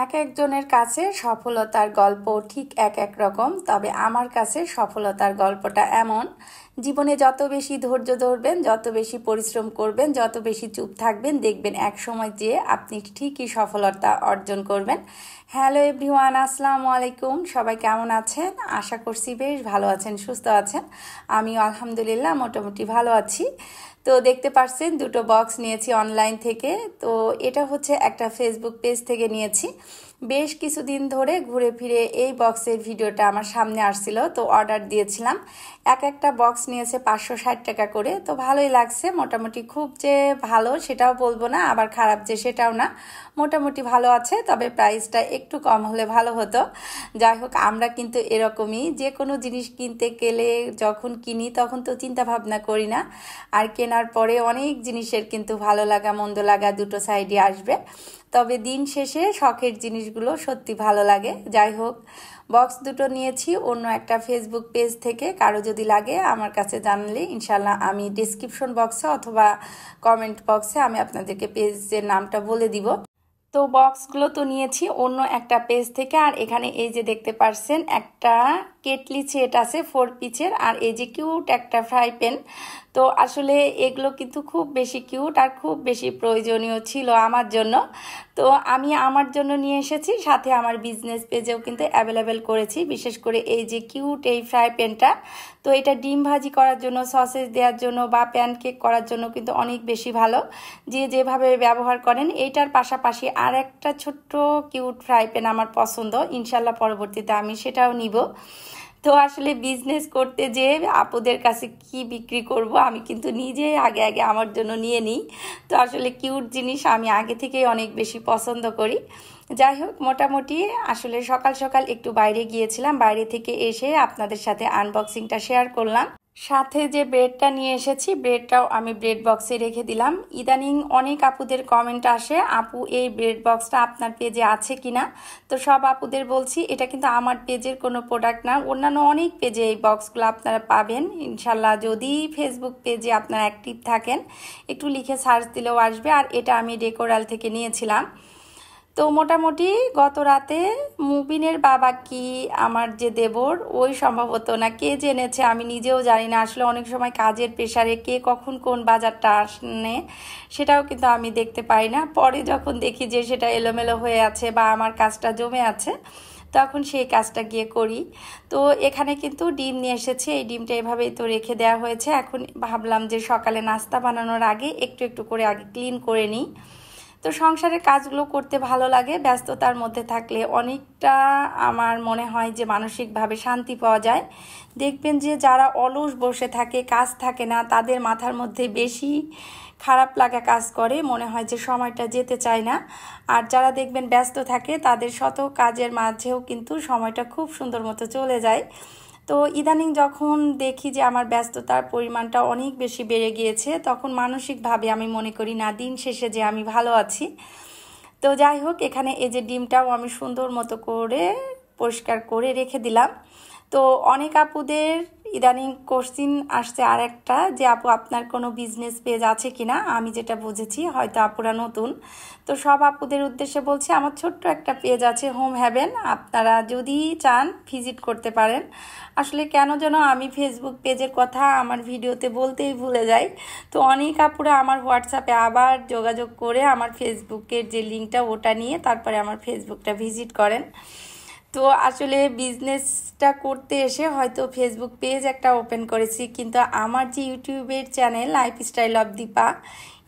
এক একজনের কাছে সফলতার গল্প ঠিক এক এক রকম। তবে আমার কাছে সফলতার গল্পটা এমন, জীবনে যত বেশি ধৈর্য ধরবেন, যত বেশি পরিশ্রম করবেন, যত বেশি চুপ থাকবেন, দেখবেন এক সময় যেয়ে আপনি ঠিকই সফলতা অর্জন করবেন। হ্যালো এভরিওয়ান, আসসালামু আলাইকুম। সবাই কেমন আছেন? আশা করছি বেশ ভালো আছেন, সুস্থ আছেন। আমিও আলহামদুলিল্লাহ মোটামুটি ভালো আছি। তো দেখতে পাচ্ছেন দুটো বক্স নিয়েছি অনলাইন থেকে। তো এটা হচ্ছে একটা ফেসবুক পেজ থেকে নিয়েছি। বেশ কিছুদিন ধরে ঘুরে ফিরে এই বক্সের ভিডিওটা আমার সামনে আসছিল, তো অর্ডার দিয়েছিলাম। এক একটা বক্স নিয়েছে 560 টাকা করে। তো ভালোই লাগছে, মোটামুটি খুব যে ভালো সেটাও বলবো না, আবার খারাপ যে সেটাও না, মোটামুটি ভালো আছে। তবে প্রাইসটা একটু কম হলে ভালো হতো। যাই হোক, আমরা কিন্তু এরকমই, যে কোনো জিনিস কিনতে গেলে যখন কিনি তখন তো চিন্তা ভাবনা করি না, আর কেনার পরে অনেক জিনিসের কিন্তু ভালো লাগা মন্দ লাগা দুটো সাইডই আসবে। তবে দিন শেষে শখের জিনিসগুলো সত্যি ভালো লাগে। যাই হোক, বক্স দুটো নিয়েছি অন্য একটা ফেসবুক পেজ থেকে। কারো যদি লাগে আমার কাছে জানলে ইনশাল্লাহ আমি ডিসক্রিপশন বক্সে অথবা কমেন্ট বক্সে আমি আপনাদেরকে পেজের নামটা বলে দিব। তো বক্সগুলো তো নিয়েছি অন্য একটা পেজ থেকে। আর এখানে এই যে দেখতে পাচ্ছেন একটা কেটলি সেট আছে 4 পিসের, আর এই যে কিউট একটা ফ্রাই প্যান। তো আসলে এগুলো কিন্তু খুব বেশি কিউট আর খুব বেশি প্রয়োজনীয় ছিল আমার জন্য। তো আমি আমার জন্য নিয়ে এসেছি, সাথে আমার বিজনেস পেজেও কিন্তু অ্যাভেলেবেল করেছি। বিশেষ করে এই যে কিউট এই ফ্রাই প্যানটা, তো এটা ডিম ভাজি করার জন্য, সসেজ দেওয়ার জন্য বা প্যানকেক করার জন্য কিন্তু অনেক বেশি ভালো, যে যেভাবে ব্যবহার করেন। এইটার পাশাপাশি আর একটা ছোট্ট কিউট ফ্রাই প্যান আমার পছন্দ, ইনশাল্লাহ পরবর্তীতে আমি সেটাও নিব। তো আসলে বিজনেস করতে যে আপুদের কাছে কি বিক্রি করব, আমি কিন্তু নিজে আগে আগে আমার জন্য নিয়ে নিই। তো আসলে কিউট জিনিস আমি আগে থেকেই অনেক বেশি পছন্দ করি। যাই হোক, মোটামুটি আসলে সকাল সকাল একটু বাইরে গিয়েছিলাম, বাইরে থেকে এসে আপনাদের সাথে আনবক্সিংটা শেয়ার করলাম। সাথে যে ব্রেডটা নিয়ে এসেছি, ব্রেডটাও আমি ব্রেড বক্সে রেখে দিলাম। ইদানিং অনেক আপুদের কমেন্ট আসে, আপু এই ব্রেড বক্সটা আপনার পেজে আছে কিনা। তো সব আপুদের বলছি, এটা কিন্তু আমার পেজের কোনো প্রোডাক্ট না, অন্যান্য অনেক পেজে এই বক্সগুলো আপনারা পাবেন ইনশাল্লাহ। যদি ফেসবুক পেজে আপনারা অ্যাক্টিভ থাকেন, একটু লিখে সার্চ দিলেও আসবে। আর এটা আমি ডেকোরাল থেকে নিয়েছিলাম। তো মোটামুটি গত রাতে মুবিনের বাবা কি আমার যে দেবর, ওই সম্ভবত না কে জেনেছে, আমি নিজেও জানি না। আসলে অনেক সময় কাজের প্রেশারে কে কখন কোন বাজারটা আসে সেটাও কিন্তু আমি দেখতে পাই না। পরে যখন দেখি যে সেটা এলোমেলো হয়ে আছে বা আমার কাজটা জমে আছে, তখন সেই কাজটা গিয়ে করি। তো এখানে কিন্তু ডিম নিয়ে এসেছে, এই ডিমটা এভাবেই তো রেখে দেওয়া হয়েছে। এখন ভাবলাম যে সকালে নাস্তা বানানোর আগে একটু একটু করে আগে ক্লিন করে নিই। তো সংসারের কাজগুলো করতে ভালো লাগে, ব্যস্ততার মধ্যে থাকলে অনেকটা আমার মনে হয় যে মানসিকভাবে শান্তি পাওয়া যায়। দেখবেন যে যারা অলস বসে থাকে, কাজ থাকে না, তাদের মাথার মধ্যে বেশি খারাপ লাগা কাজ করে, মনে হয় যে সময়টা যেতে চায় না। আর যারা দেখবেন ব্যস্ত থাকে, তাদের শত কাজের মাঝেও কিন্তু সময়টা খুব সুন্দর মতো চলে যায়। তো ইদানিং যখন দেখি যে আমার ব্যস্ততার পরিমাণটা অনেক বেশি বেড়ে গিয়েছে, তখন মানসিকভাবে আমি মনে করি না দিন শেষে যে আমি ভালো আছি। তো যাই হোক, এখানে এই যে ডিমটাও আমি সুন্দর মতো করে পরিষ্কার করে রেখে দিলাম। তো অনেক আপুদের ইদানিং কোশ্চিন আসছে আর একটা, যে আপু আপনার কোনো বিজনেস পেজ আছে কিনা। আমি যেটা বুঝেছি হয়তো আপুরা নতুন, তো সব আপুদের উদ্দেশ্যে বলছি, আমার ছোট্ট একটা পেজ আছে হোম হ্যাভেন, আপনারা যদি চান ভিজিট করতে পারেন। আসলে কেন যেন আমি ফেসবুক পেজের কথা আমার ভিডিওতে বলতেই ভুলে যাই। তো অনেক আপুরা আমার হোয়াটসঅ্যাপে আবার যোগাযোগ করে আমার ফেসবুকের যে লিঙ্কটা ওটা নিয়ে তারপরে আমার ফেসবুকটা ভিজিট করেন। তো আসলে বিজনেসটা করতে এসে হয়তো ফেসবুক পেজ একটা ওপেন করেছি, কিন্তু আমার যে ইউটিউবের চ্যানেল লাইফস্টাইল অফ দীপা,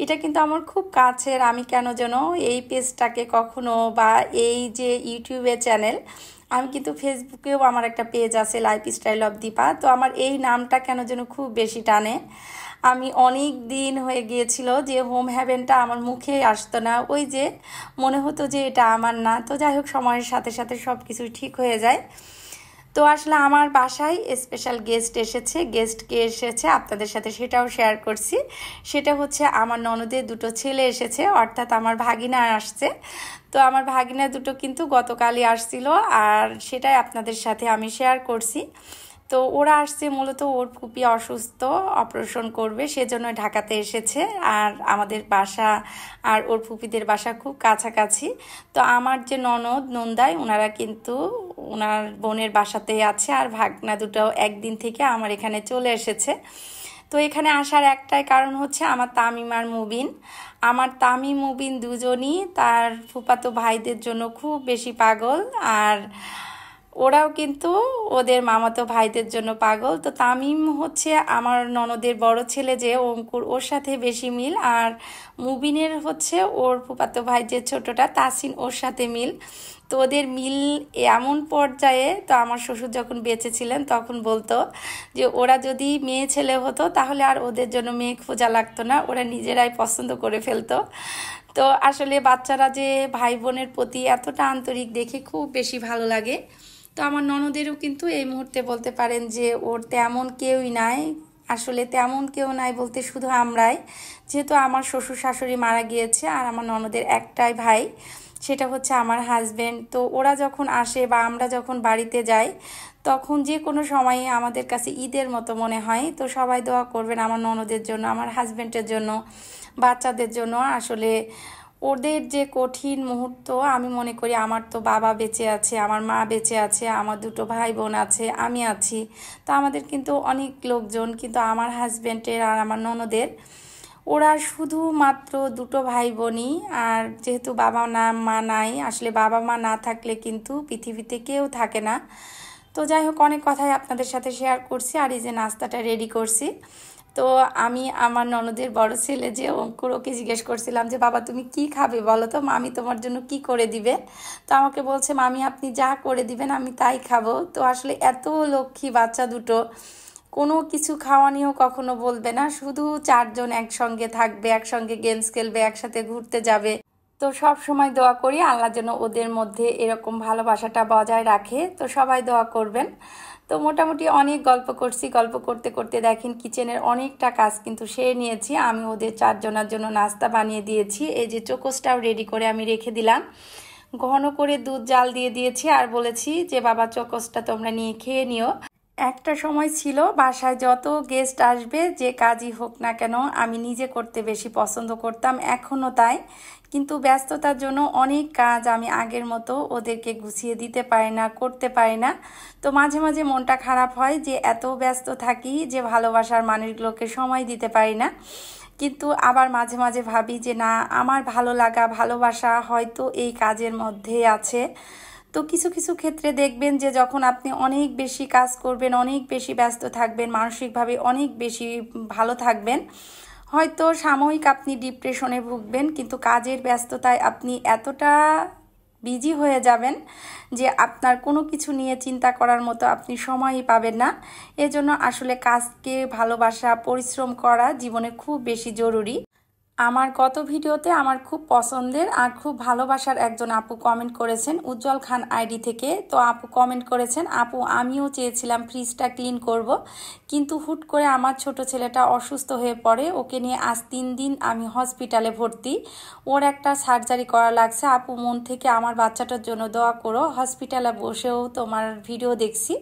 এটা কিন্তু আমার খুব কাছের। আমি কেন যেন এই পেজটাকে কখনো, বা এই যে ইউটিউবের চ্যানেল, আমি কিন্তু ফেসবুকেও আমার একটা পেজ আছে লাইফস্টাইল অফ দীপা, তো আমার এই নামটা কেন যেন খুব বেশি টানে। আমি অনেক দিন হয়ে গিয়েছিল যে হোম হ্যাভেনটা আমার মুখে আসতো না, ওই যে মনে হতো যে এটা আমার না। তো যাই হোক, সময়ের সাথে সাথে সব কিছু ঠিক হয়ে যায়। তো আসলে আমার বাসায় স্পেশাল গেস্ট এসেছে। গেস্ট কে এসেছে আপনাদের সাথে সেটাও শেয়ার করছি। সেটা হচ্ছে আমার ননদের দুটো ছেলে এসেছে, অর্থাৎ আমার ভাগিনা আসছে। তো আমার ভাগিনা দুটো কিন্তু গতকালই আসছিল, আর সেটাই আপনাদের সাথে আমি শেয়ার করছি। তো ওরা আসছে মূলত ওর ফুপি অসুস্থ, অপারেশন করবে, সেজন্য ঢাকাতে এসেছে। আর আমাদের বাসা আর ওর ফুপিদের বাসা খুব কাছাকাছি। তো আমার যে ননদ নন্দাই ওনারা কিন্তু ওনার বোনের বাসাতেই আছে, আর ভাগনা দুটো একদিন থেকে আমার এখানে চলে এসেছে। তো এখানে আসার একটাই কারণ হচ্ছে আমার তামিম আর মুবিন। আমার তামিম মুবিন দুজনই তার ফুফাতো ভাইদের জন্য খুব বেশি পাগল, আর ওরাও কিন্তু ওদের মামাতো ভাইদের জন্য পাগল। তো তামিম হচ্ছে আমার ননদের বড় ছেলে যে অঙ্কুর, ওর সাথে বেশি মিল। আর মুবিনের হচ্ছে ওর ফুফাতো ভাই যে ছোটটা তাসিন, ওর সাথে মিল। তো ওদের মিল এমন পর্যায়ে, তো আমার শ্বশুর যখন বেঁচে ছিলেন তখন বলতো যে ওরা যদি মেয়ে ছেলে হতো তাহলে আর ওদের জন্য মেয়ে খোঁজা লাগতো না, ওরা নিজেরাই পছন্দ করে ফেলতো। তো আসলে বাচ্চারা যে ভাই বোনের প্রতি এতটা আন্তরিক দেখে খুব বেশি ভালো লাগে। তো আমার ননদেরও কিন্তু এই মুহূর্তে বলতে পারেন যে ওর তেমন কেউই নাই। আসলে তেমন কেউ নাই বলতে শুধু আমরাই, যেহেতু আমার শ্বশুর শাশুড়ি মারা গিয়েছে আর আমার ননদের একটাই ভাই, সেটা হচ্ছে আমার হাজবেন্ড। তো ওরা যখন আসে বা আমরা যখন বাড়িতে যাই তখন যে কোনো সময়ে আমাদের কাছে ঈদের মতো মনে হয়। তো সবাই দোয়া করবেন আমার ননদের জন্য, আমার হাজবেন্ডের জন্য, বাচ্চাদের জন্য। আসলে ওদের যে কঠিন মুহূর্ত, আমি মনে করি আমার তো বাবা বেঁচে আছে, আমার মা বেঁচে আছে, আমার দুটো ভাই বোন আছে, আমি আছি। তো আমাদের কিন্তু অনেক লোকজন, কিন্তু আমার হাজবেন্ডের আর আমার ননদের ওরা শুধুমাত্র দুটো ভাই বোনই। আর যেহেতু বাবা না মা নাই, আসলে বাবা মা না থাকলে কিন্তু পৃথিবীতে কেউ থাকে না। তো যাই হোক, অনেক কথাই আপনাদের সাথে শেয়ার করছি। আর এই যে নাস্তাটা রেডি করছি, তো আমি আমার ননদের বড় ছেলে যে অঙ্কুর, ওকে জিজ্ঞেস করছিলাম যে বাবা তুমি কি খাবে বলো তো, মামি তোমার জন্য কি করে দিবে। তো আমাকে বলছে মামি আপনি যা করে দিবেন আমি তাই খাবো। তো আসলে এত লক্ষ্মী বাচ্চা দুটো, কোনো কিছু খাওয়া নিয়েও কখনো বলবে না, শুধু চারজন একসঙ্গে থাকবে, একসঙ্গে গেমস খেলবে, একসাথে ঘুরতে যাবে। তো সব সময় দোয়া করি আল্লাহ যেন ওদের মধ্যে এরকম ভালোবাসাটা বজায় রাখে। তো সবাই দোয়া করবেন। তো মোটামুটি অনেক গল্প করছি, গল্প করতে করতে দেখেন কিচেনের অনেকটা কাজ কিন্তু সেরে নিয়েছি। আমি ওদের চারজনের জন্য নাস্তা বানিয়ে দিয়েছি। এই যে চোকোসটাও রেডি করে আমি রেখে দিলাম, ঘন করে দুধ জাল দিয়ে দিয়েছি, আর বলেছি যে বাবা চোকোসটা তোমরা নিয়ে খেয়ে নিও। একটা সময় ছিল বাসায় যত গেস্ট আসবে যে কাজই হোক না কেন আমি নিজে করতে বেশি পছন্দ করতাম, এখনও তাই। কিন্তু ব্যস্ততার জন্য অনেক কাজ আমি আগের মতো ওদেরকে গুছিয়ে দিতে পারি না, করতে পারি না। তো মাঝে মাঝে মনটা খারাপ হয় যে এত ব্যস্ত থাকি যে ভালোবাসার মানুষগুলোকে সময় দিতে পারি না। কিন্তু আবার মাঝে মাঝে ভাবি যে না, আমার ভালো লাগা ভালোবাসা হয়তো এই কাজের মধ্যেই আছে। তো কিছু কিছু ক্ষেত্রে দেখবেন যে যখন আপনি অনেক বেশি কাজ করবেন, অনেক বেশি ব্যস্ত থাকবেন, মানসিকভাবে অনেক বেশি ভালো থাকবেন, হয়তো সাময়িক আপনি ডিপ্রেশনে ভুগবেন, কিন্তু কাজের ব্যস্ততায় আপনি এতটা বিজি হয়ে যাবেন যে আপনার কোনো কিছু নিয়ে চিন্তা করার মতো আপনি সময়ই পাবেন না। এজন্য আসলে কাজকে ভালোবাসা, পরিশ্রম করা জীবনে খুব বেশি জরুরি। আমার গত ভিডিওতে আমার খুব পছন্দের আর খুব ভালোবাসার একজন আপু কমেন্ট করেছেন উজ্জ্বল খান আইডি থেকে। তো আপু কমেন্ট করেছেন, আপু আমিও চেয়েছিলাম ফ্রিজটা ক্লিন করব, কিন্তু হুট করে আমার ছোট ছেলেটা অসুস্থ হয়ে পড়ে, ওকে নিয়ে আজ 3 দিন আমি হসপিটালে ভর্তি, ওর একটা সার্জারি করা লাগছে। আপু মন থেকে আমার বাচ্চাটার জন্য দোয়া করো, হসপিটালে বসেও তোমার ভিডিও দেখছি।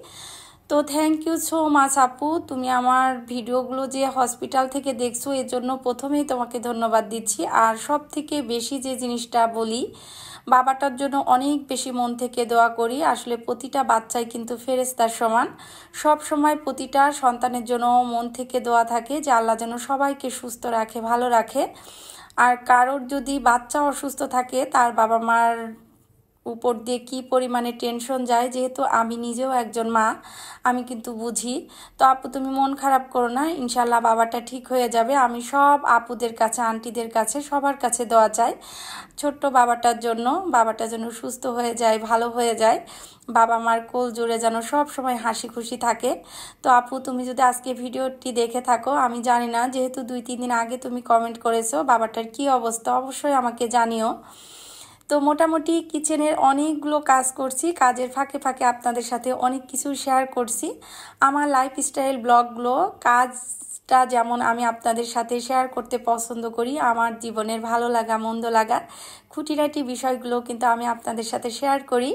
তো থ্যাংক ইউ সো মাচ আপু, তুমি আমার ভিডিওগুলো যে হসপিটাল থেকে দেখছো এর জন্য প্রথমেই তোমাকে ধন্যবাদ দিচ্ছি। আর সব থেকে বেশি যে জিনিসটা বলি, বাবাটার জন্য অনেক বেশি মন থেকে দোয়া করি। আসলে প্রতিটা বাচ্চাই কিন্তু ফেরেশতার সমান, সব সময় প্রতিটা সন্তানের জন্য মন থেকে দোয়া থাকে যে আল্লাহ যেন সবাইকে সুস্থ রাখে, ভালো রাখে। আর কারোর যদি বাচ্চা অসুস্থ থাকে তার বাবা মার উপর দিয়ে কি পরিমাণে টেনশন যায়, যেহেতু আমি নিজেও একজন মা, আমি কিন্তু বুঝি। তো আপু তুমি মন খারাপ করো না, ইনশাল্লাহ বাবাটা ঠিক হয়ে যাবে। আমি সব আপুদের কাছে, আন্টিদের কাছে, সবার কাছে দোয়া চাই ছোট্ট বাবাটার জন্য, বাবাটা যেন সুস্থ হয়ে যায়, ভালো হয়ে যায়, বাবা মার কোল জুড়ে যেন সব সময় হাসি খুশি থাকে। তো আপু তুমি যদি আজকে ভিডিওটি দেখে থাকো, আমি জানি না, যেহেতু 2-3 দিন আগে তুমি কমেন্ট করেছো বাবাটার কি অবস্থা, অবশ্যই আমাকে জানিও। তো মোটামুটি কিচেনের অনেকগুলো কাজ করছি, কাজের ফাঁকে ফাঁকে আপনাদের সাথে অনেক কিছু শেয়ার করছি, আমার লাইফস্টাইল ব্লগগুলো। কাজটা যেমন আমি আপনাদের সাথে শেয়ার করতে পছন্দ করি, আমার জীবনের ভালো লাগা মন্দ লাগা খুঁটিনাটি বিষয়গুলো কিন্তু আমি আপনাদের সাথে শেয়ার করি।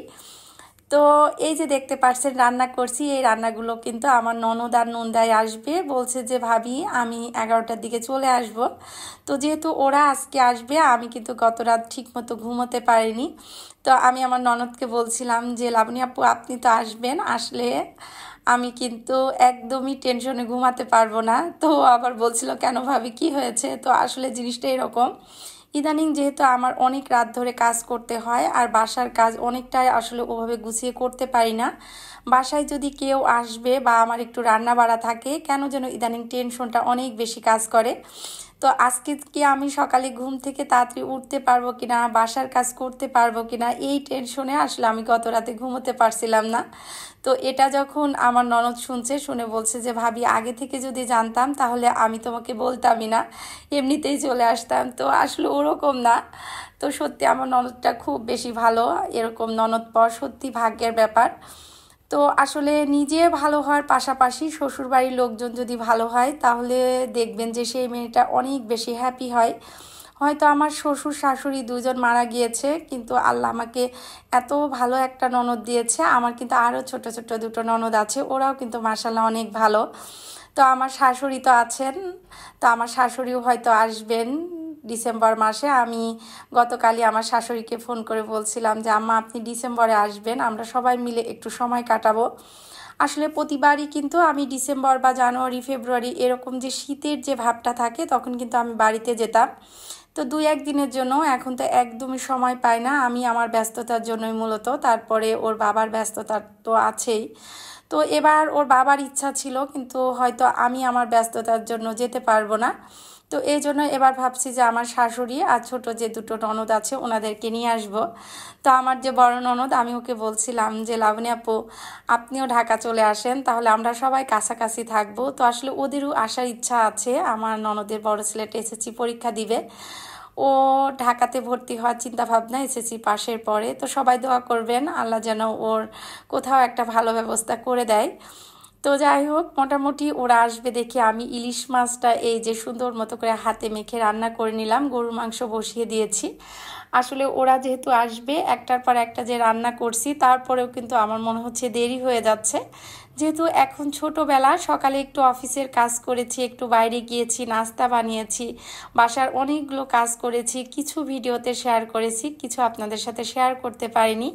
তো এই যে দেখতে পাচ্ছেন রান্না করছি, এই রান্নাগুলো কিন্তু আমার ননদ আর নন্দাই আসবে, বলছে যে ভাবি আমি 11টার দিকে চলে আসব। তো যেহেতু ওরা আজকে আসবে, আমি কিন্তু গত রাত ঠিক মতো ঘুমোতে পারিনি। তো আমি আমার ননদকে বলছিলাম যে লাবণী আপু আপনি তো আসবেন, আসলে আমি কিন্তু একদমই টেনশনে ঘুমাতে পারবো না। তো আবার বলছিল কেন ভাবি কি হয়েছে? তো আসলে জিনিসটা এরকম, ইদানিং যেহেতু আমার অনেক রাত ধরে কাজ করতে হয় আর বাসার কাজ অনেকটাই আসলে ওভাবে গুছিয়ে করতে পারি না। বাসায় যদি কেউ আসবে বা আমার একটু রান্না বাড়া থাকে, কেন যেন ইদানিং টেনশনটা অনেক বেশি কাজ করে। তো আজকে কি আমি সকালে ঘুম থেকে তাড়াতাড়ি উঠতে পারবো কিনা, বাসার কাজ করতে পারবো কিনা, এই টেনশনে আসলে আমি গত রাতে ঘুমোতে পারছিলাম না। তো এটা যখন আমার ননদ শুনছে, শুনে বলছে যে ভাবি আগে থেকে যদি জানতাম তাহলে আমি তোমাকে বলতামই না, এমনিতেই চলে আসতাম। তো আসলে ওরকম না। তো সত্যি আমার ননদটা খুব বেশি ভালো, এরকম ননদ পাওয়া সত্যি ভাগ্যের ব্যাপার। তো আসলে নিজে ভালো হওয়ার পাশাপাশি শ্বশুরবাড়ির লোকজন যদি ভালো হয়, তাহলে দেখবেন যে সেই মেয়েটা অনেক বেশি হ্যাপি হয়। হয়তো আমার শ্বশুর শাশুড়ি দুজন মারা গিয়েছে, কিন্তু আল্লাহ আমাকে এত ভালো একটা ননদ দিয়েছে। আমার কিন্তু আরও ছোট ছোট দুটো ননদ আছে, ওরাও কিন্তু মাশাল্লাহ অনেক ভালো। তো আমার শাশুড়ি তো আছেন, তো আমার শাশুড়িও হয়তো আসবেন ডিসেম্বর মাসে। আমি গতকালই আমার শাশুড়িকে ফোন করে বলছিলাম যে আম্মা আপনি ডিসেম্বরে আসবেন, আমরা সবাই মিলে একটু সময় কাটাবো। আসলে প্রতিবারই কিন্তু আমি ডিসেম্বর বা জানুয়ারি ফেব্রুয়ারি এরকম যে শীতের যে ভাবটা থাকে, তখন কিন্তু আমি বাড়িতে যেতাম। তো 2-1 দিনের জন্য, এখন তো একদমই সময় পাই না আমি আমার ব্যস্ততার জন্যই মূলত, তারপরে ওর বাবার ব্যস্ততা তো আছেই। তো এবার ওর বাবার ইচ্ছা ছিল, কিন্তু হয়তো আমি আমার ব্যস্ততার জন্য যেতে পারবো না। তো এই জন্য এবার ভাবছি যে আমার শাশুড়ি আর ছোট যে দুটো ননদ আছে ওনাদেরকে নিয়ে আসবো। তো আমার যে বড় ননদ, আমি ওকে বলছিলাম যে লাবণী আপু আপনিও ঢাকা চলে আসেন, তাহলে আমরা সবাই কাছাকাছি থাকবো। তো আসলে ওদেরও আসার ইচ্ছা আছে, আমার ননদের বড় ছেলেটা এসএসসি পরীক্ষা দিবে, ও ঢাকাতে ভর্তি হওয়ার চিন্তা ভাবনা এসএসসি পাশের পরে। তো সবাই দোয়া করবেন আল্লাহ যেন ওর কোথাও একটা ভালো ব্যবস্থা করে দেয়। তো যাই হোক, মোটামুটি ওরা আসবে দেখে আমি ইলিশ মাছটা এই যে সুন্দর মতো করে হাতে মেখে রান্না করে নিলাম, গরুর মাংস বসিয়ে দিয়েছি। আসলে ওরা যেহেতু আসবে, একটার পর একটা যে রান্না করছি, তারপরেও কিন্তু আমার মনে হচ্ছে দেরি হয়ে যাচ্ছে। যেহেতু এখন ছোটোবেলা, সকালে একটু অফিসের কাজ করেছি, একটু বাইরে গিয়েছি, নাস্তা বানিয়েছি, বাসার অনেকগুলো কাজ করেছি, কিছু ভিডিওতে শেয়ার করেছি, কিছু আপনাদের সাথে শেয়ার করতে পারিনি।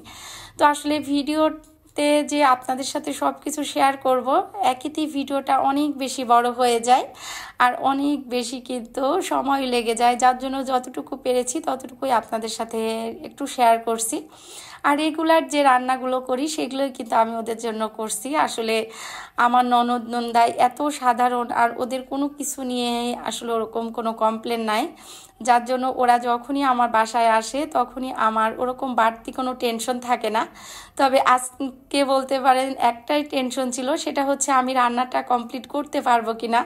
তো আসলে ভিডিওতে যে আপনাদের সাথে সব কিছু শেয়ার করব, একইতেই ভিডিওটা অনেক বেশি বড় হয়ে যায় আর অনেক বেশি কিন্তু সময় লেগে যায়, যার জন্য যতটুকু পেরেছি ততটুকুই আপনাদের সাথে একটু শেয়ার করছি। আর রেগুলার যে রান্নাগুলো করি সেগুলোই কিন্তু আমি ওদের জন্য করছি। আসলে আমার ননদ নন্দাই এত সাধারণ, আর ওদের কোনো কিছু নিয়ে আসলে ওরকম কোনো কমপ্লেন নাই, যার জন্য ওরা যখনই আমার বাসায় আসে তখনই আমার ওরকম বাড়তি কোনো টেনশন থাকে না। তবে আজকে বলতে পারেন একটাই টেনশন ছিল, সেটা হচ্ছে আমি রান্নাটা কমপ্লিট করতে পারবো কিনা।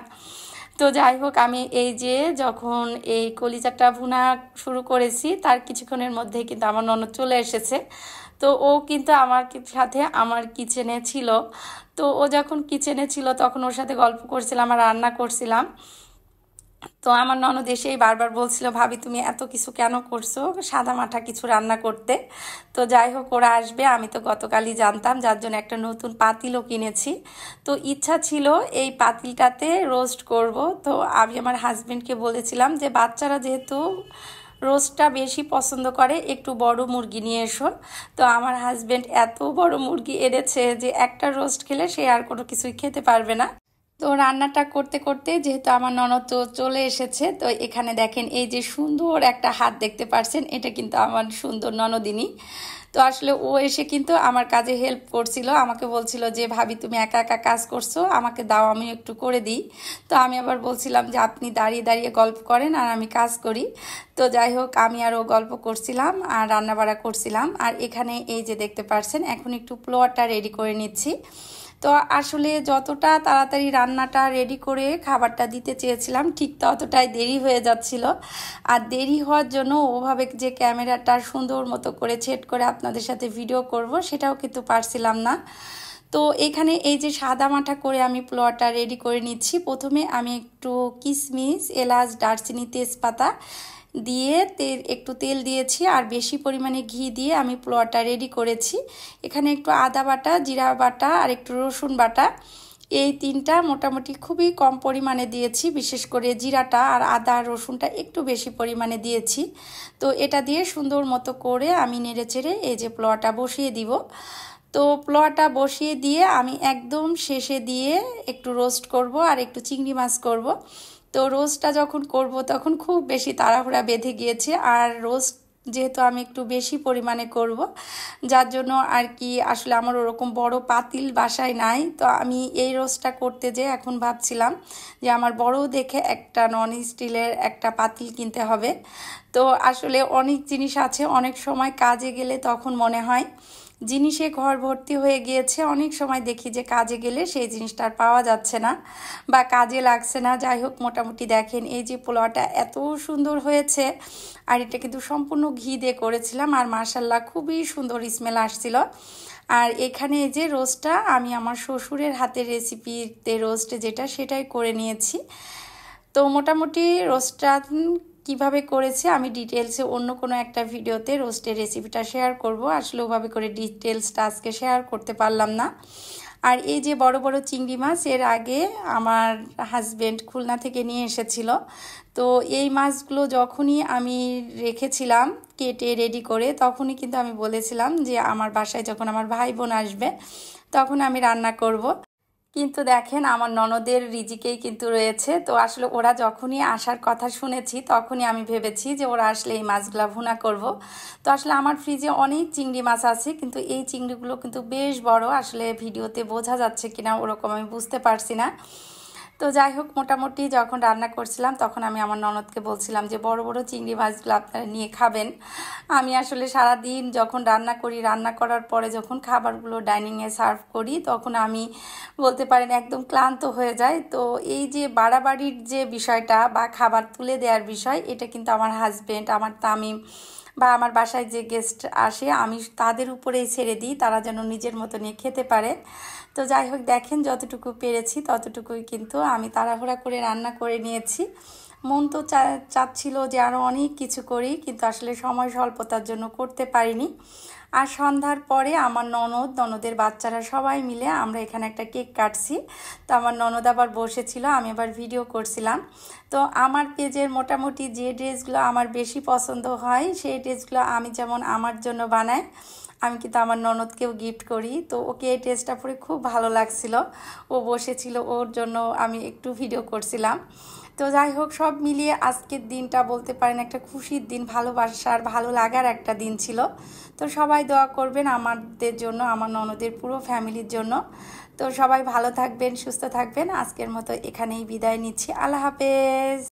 তো যাই হোক, আমি এই যে যখন এই কলিজাটা ভুনা শুরু করেছি, তার কিছুক্ষণের মধ্যে কিন্তু আমার ননদ চলে এসেছে। তো ও কিন্তু আমার সাথে আমার কিচেনে ছিল। তো ও যখন কিচেনে ছিল তখন ওর সাথে গল্প করছিলাম আর রান্না করছিলাম। তো আমার ননদ এসেই বারবার বলছিল ভাবি তুমি এত কিছু কেন করছো, সাদা মাঠা কিছু রান্না করতে। তো যাই হোক, ওরা আসবে আমি তো গতকালই জানতাম, যার জন্য একটা নতুন পাতিলও কিনেছি। তো ইচ্ছা ছিল এই পাতিলটাতে রোস্ট করব। তো আমি আমার হাজবেন্ডকে বলেছিলাম যে বাচ্চারা যেহেতু রোস্টটা বেশি পছন্দ করে, একটু বড় মুরগি নিয়ে এসো। তো আমার হাজবেন্ড এত বড় মুরগি এনেছে যে একটা রোস্ট খেলে সে আর কোনো কিছুই খেতে পারবে না। তো রান্নাটা করতে করতে যেহেতু আমার ননদ তো চলে এসেছে, তো এখানে দেখেন এই যে সুন্দর একটা হাত দেখতে পাচ্ছেন, এটা কিন্তু আমার সুন্দর ননদিনী। তো আসলে ও এসে কিন্তু আমার কাজে হেল্প করছিল, আমাকে বলছিল যে ভাবি তুমি একা একা কাজ করছো, আমাকে দাও আমি একটু করে দিই। তো আমি আবার বলছিলাম যে আপনি দাঁড়িয়ে দাঁড়িয়ে গল্প করেন আর আমি কাজ করি। তো যাই হোক, আমি আর ও গল্প করছিলাম আর রান্নাবাড়া করছিলাম। আর এখানে এই যে দেখতে পাচ্ছেন এখন একটু পোলাওটা রেডি করে নিচ্ছি। তো আসলে যতটা তাড়াতাড়ি রান্নাটা রেডি করে খাবারটা দিতে চেয়েছিলাম, ঠিক ততটাই দেরি হয়ে যাচ্ছিল। আর দেরি হওয়ার জন্য ওভাবে যে ক্যামেরাটা সুন্দর মতো করে সেট করে আপনাদের সাথে ভিডিও করব, সেটাও কিন্তু পারছিলাম না। তো এখানে এই যে সাদা মাঠা করে আমি পোলাওটা রেডি করে নিচ্ছি। প্রথমে আমি একটু কিশমিশ, এলাচ, দারচিনি, তেজপাতা দিয়ে একটু তেল দিয়েছি আর বেশি পরিমাণে ঘি দিয়ে আমি পোলাওটা রেডি করেছি। এখানে একটু আদা বাটা, জিরা বাটা আর একটু রসুন বাটা, এই তিনটা মোটামুটি খুবই কম পরিমাণে দিয়েছি। বিশেষ করে জিরাটা আর আদা আর রসুনটা একটু বেশি পরিমাণে দিয়েছি। তো এটা দিয়ে সুন্দর মতো করে আমি নেড়েচেড়ে এই যে পোলাওটা বসিয়ে দিব। তো পোলাওটা বসিয়ে দিয়ে আমি একদম শেষে দিয়ে একটু রোস্ট করব আর একটু চিংড়ি মাছ করব। তো রোস্টটা যখন করব তখন খুব বেশি তাড়াহুড়া বেঁধে গিয়েছে, আর রোস্ট যেহেতু আমি একটু বেশি পরিমাণে করব, যার জন্য আর কি আসলে আমার ওরকম বড় পাতিল বাসায় নাই। তো আমি এই রোস্টটা করতে যেয়ে এখন ভাবছিলাম যে আমার বড় দেখে একটা নন স্টিলের একটা পাতিল কিনতে হবে। তো আসলে অনেক জিনিস আছে, অনেক সময় কাজে গেলে তখন মনে হয় জিনিসে ঘর ভর্তি হয়ে গিয়েছে, অনেক সময় দেখি যে কাজে গেলে সেই জিনিসটা আর পাওয়া যাচ্ছে না বা কাজে লাগছে না। যাই হোক, মোটামুটি দেখেন এই যে পোলাওটা এত সুন্দর হয়েছে, আর এটা কিন্তু সম্পূর্ণ ঘি দিয়ে করেছিলাম, আর মাশাল্লাহ খুবই সুন্দর স্মেল আসছিল। আর এখানে এই যে রোস্টটা আমি আমার শ্বশুরের হাতের রেসিপিতে রোস্ট যেটা সেটাই করে নিয়েছি। তো মোটামুটি রোস্টটা কিভাবে করেছে আমি ডিটেলসে অন্য কোনো একটা ভিডিওতে রোস্টের রেসিপিটা শেয়ার করব। আসলে ওভাবে করে ডিটেলসটা আজকে শেয়ার করতে পারলাম না। আর এই যে বড় বড় চিংড়ি মাছ এর আগে আমার হাজবেন্ড খুলনা থেকে নিয়ে এসেছিল। তো এই মাছগুলো যখনই আমি রেখেছিলাম কেটে রেডি করে, তখনই কিন্তু আমি বলেছিলাম যে আমার বাসায় যখন আমার ভাই বোন আসবে তখন আমি রান্না করব। কিন্তু দেখেন আমার ননদের রিজিকেই কিন্তু রয়েছে। তো আসলে ওরা যখনই আসার কথা শুনেছি তখনই আমি ভেবেছি যে ওরা আসলে এই মাছগুলা ভুনা করব। তো আসলে আমার ফ্রিজে অনেক চিংড়ি মাছ আছে, কিন্তু এই চিংড়িগুলো কিন্তু বেশ বড়, আসলে ভিডিওতে বোঝা যাচ্ছে কিনা ওরকম আমি বুঝতে পারছি না। তো যাই হোক, মোটামুটি যখন রান্না করছিলাম তখন আমি আমার ননদকে বলছিলাম যে বড় বড় চিংড়ি মাছগুলো আপনারা নিয়ে খাবেন। আমি আসলে সারা দিন যখন রান্না করি, রান্না করার পরে যখন খাবারগুলো ডাইনিংয়ে সার্ভ করি তখন আমি বলতে পারেন একদম ক্লান্ত হয়ে যায়। তো এই যে বাড়াবাড়ির যে বিষয়টা বা খাবার তুলে দেওয়ার বিষয়, এটা কিন্তু আমার হাজবেন্ড, আমার তামিম বা আমার বাসায় যে গেস্ট আসে আমি তাদের উপরেই ছেড়ে দিই, তারা যেন নিজের মতো নিয়ে খেতে পারে। তো যাই হোক, দেখেন যতটুকু পেরেছি ততটুকুই কিন্তু আমি তাড়াহুড়া করে রান্না করে নিয়েছি। মন তো চাচ্ছিল যে আরও অনেক কিছু করি, কিন্তু আসলে সময় স্বল্পতার জন্য করতে পারিনি। আর সন্ধ্যার পরে আমার ননদের বাচ্চারা সবাই মিলে আমরা এখানে একটা কেক কাটছি। তো আমার ননদ আবার বসেছিল, আমি আবার ভিডিও করছিলাম। তো আমার পেজের মোটামুটি যে ড্রেসগুলো আমার বেশি পছন্দ হয় সেই ড্রেসগুলো আমি যেমন আমার জন্য বানাই, আমি কিন্তু আমার ননদকেও গিফট করি। তো ওকে এই ড্রেসটা পরে খুব ভালো লাগছিল, ও বসেছিল, ওর জন্য আমি একটু ভিডিও করছিলাম। তো যাই হোক, সব মিলিয়ে আজকের দিনটা বলতে পারেন একটা খুশির দিন, ভালোবাসার ভালো লাগার একটা দিন ছিল। তো সবাই দোয়া করবেন আমাদের জন্য, আমার ননদের পুরো ফ্যামিলির জন্য। তো সবাই ভালো থাকবেন, সুস্থ থাকবেন। আজকের মতো এখানেই বিদায় নিচ্ছি। আল্লাহ হাফেজ।